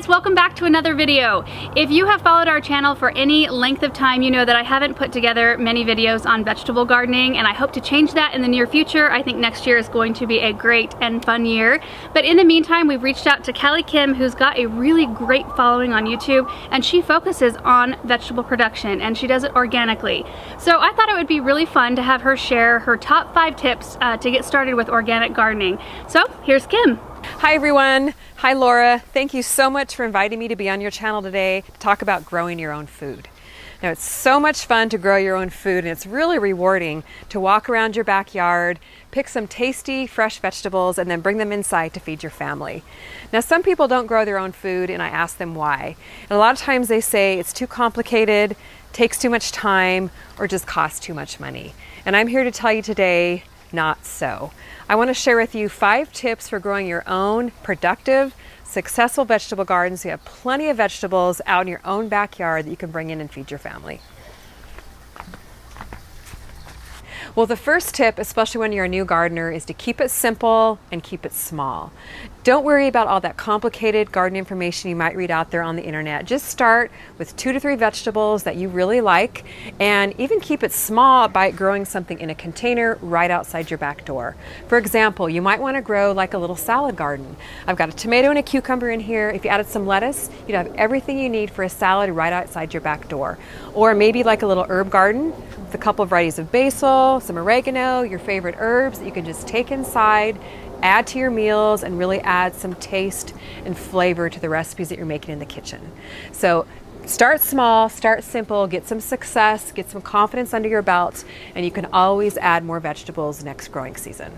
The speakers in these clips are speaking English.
guys, welcome back to another video. If you have followed our channel for any length of time, you know that I haven't put together many videos on vegetable gardening, and I hope to change that in the near future. I think next year is going to be a great and fun year. But in the meantime, we've reached out to Callie Kim, who's got a really great following on YouTube, and she focuses on vegetable production, and she does it organically. So I thought it would be really fun to have her share her top 5 tips to get started with organic gardening. So here's Kim. Hi everyone. Hi Laura. Thank you so much for inviting me to be on your channel today to talk about growing your own food. Now, it's so much fun to grow your own food, and it's really rewarding to walk around your backyard, pick some tasty fresh vegetables, and then bring them inside to feed your family. Now, some people don't grow their own food, and I ask them why. And a lot of times they say it's too complicated, takes too much time, or just costs too much money. And I'm here to tell you today, not so. I want to share with you 5 tips for growing your own productive, successful vegetable garden so you have plenty of vegetables out in your own backyard that you can bring in and feed your family. Well, the first tip, especially when you're a new gardener, is to keep it simple and keep it small. Don't worry about all that complicated garden information you might read out there on the internet. Just start with 2 to 3 vegetables that you really like, and even keep it small by growing something in a container right outside your back door. For example, you might want to grow like a little salad garden. I've got a tomato and a cucumber in here. If you added some lettuce, you'd have everything you need for a salad right outside your back door. Or maybe like a little herb garden with a couple of varieties of basil, some oregano, your favorite herbs that you can just take inside, add to your meals, and really add some taste and flavor to the recipes that you're making in the kitchen. So start small, start simple, get some success, get some confidence under your belt, and you can always add more vegetables next growing season.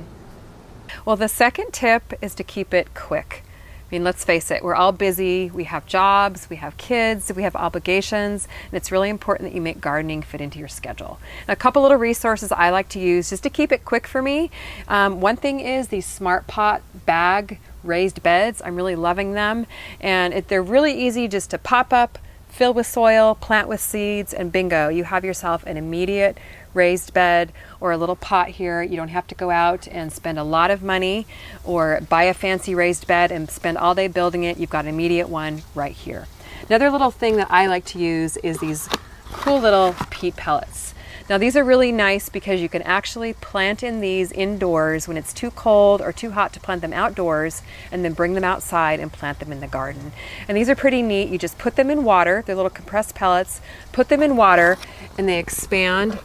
Well, the second tip is to keep it quick. I mean, let's face it, we're all busy, we have jobs, we have kids, we have obligations, and it's really important that you make gardening fit into your schedule. And a couple little resources I like to use just to keep it quick for me. One thing is these Smart Pot bag raised beds. I'm really loving them, and they're really easy just to pop up, fill with soil, plant with seeds, and bingo, you have yourself an immediate raised bed or a little pot here. You don't have to go out and spend a lot of money or buy a fancy raised bed and spend all day building it. You've got an immediate one right here. Another little thing that I like to use is these cool little peat pellets. Now, these are really nice because you can actually plant in these indoors when it's too cold or too hot to plant them outdoors, and then bring them outside and plant them in the garden. And these are pretty neat. You just put them in water. They're little compressed pellets. Put them in water and they expand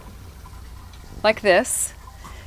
like this,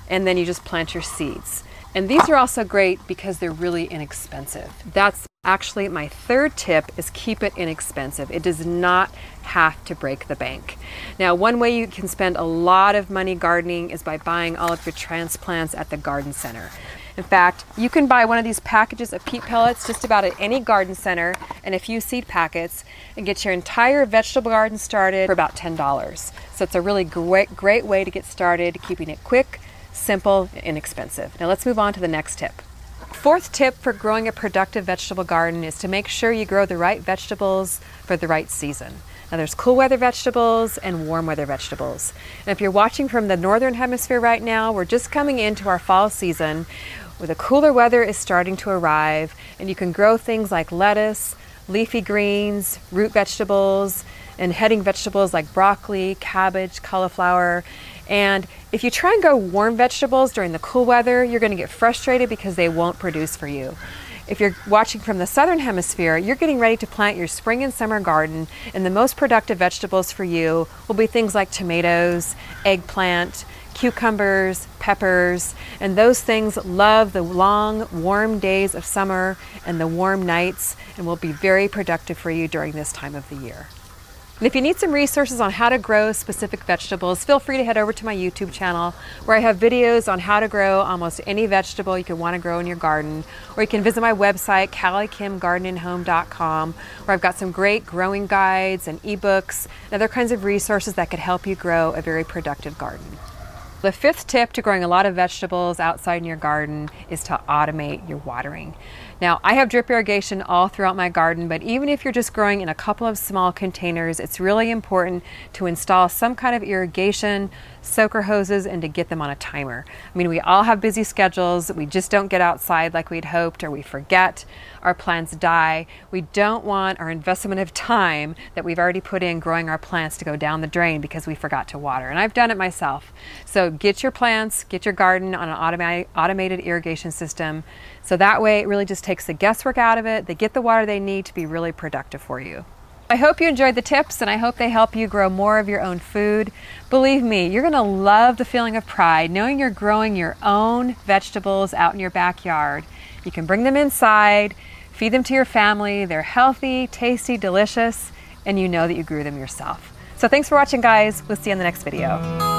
and then you just plant your seeds. And these are also great because they're really inexpensive. That's actually my third tip, is keep it inexpensive. It does not have to break the bank. Now, one way you can spend a lot of money gardening is by buying all of your transplants at the garden center. In fact, you can buy one of these packages of peat pellets just about at any garden center and a few seed packets and get your entire vegetable garden started for about $10. So it's a really great way to get started, keeping it quick, simple, and inexpensive. Now let's move on to the next tip. Fourth tip for growing a productive vegetable garden is to make sure you grow the right vegetables for the right season. Now, there's cool weather vegetables and warm weather vegetables. And if you're watching from the northern hemisphere right now, we're just coming into our fall season where the cooler weather is starting to arrive, and you can grow things like lettuce, leafy greens, root vegetables, and heading vegetables like broccoli, cabbage, cauliflower. And if you try and grow warm vegetables during the cool weather, you're going to get frustrated because they won't produce for you. If you're watching from the southern hemisphere, you're getting ready to plant your spring and summer garden, and the most productive vegetables for you will be things like tomatoes, eggplant, cucumbers, peppers, and those things love the long, warm days of summer and the warm nights, and will be very productive for you during this time of the year. And if you need some resources on how to grow specific vegetables, feel free to head over to my YouTube channel, where I have videos on how to grow almost any vegetable you could want to grow in your garden. Or you can visit my website, calliekimgardenandhome.com, where I've got some great growing guides and ebooks and other kinds of resources that could help you grow a very productive garden. The fifth tip to growing a lot of vegetables outside in your garden is to automate your watering. Now, I have drip irrigation all throughout my garden, but even if you're just growing in a couple of small containers, it's really important to install some kind of irrigation, soaker hoses, and to get them on a timer. I mean, we all have busy schedules. We just don't get outside like we'd hoped, or we forget. Our plants die. We don't want our investment of time that we've already put in growing our plants to go down the drain because we forgot to water. And I've done it myself. So get your plants, get your garden on an automated irrigation system. So that way it really just takes the guesswork out of it. They get the water they need to be really productive for you. I hope you enjoyed the tips, and I hope they help you grow more of your own food. Believe me, you're going to love the feeling of pride knowing you're growing your own vegetables out in your backyard. You can bring them inside, feed them to your family. They're healthy, tasty, delicious, and you know that you grew them yourself. So thanks for watching, guys. We'll see you in the next video.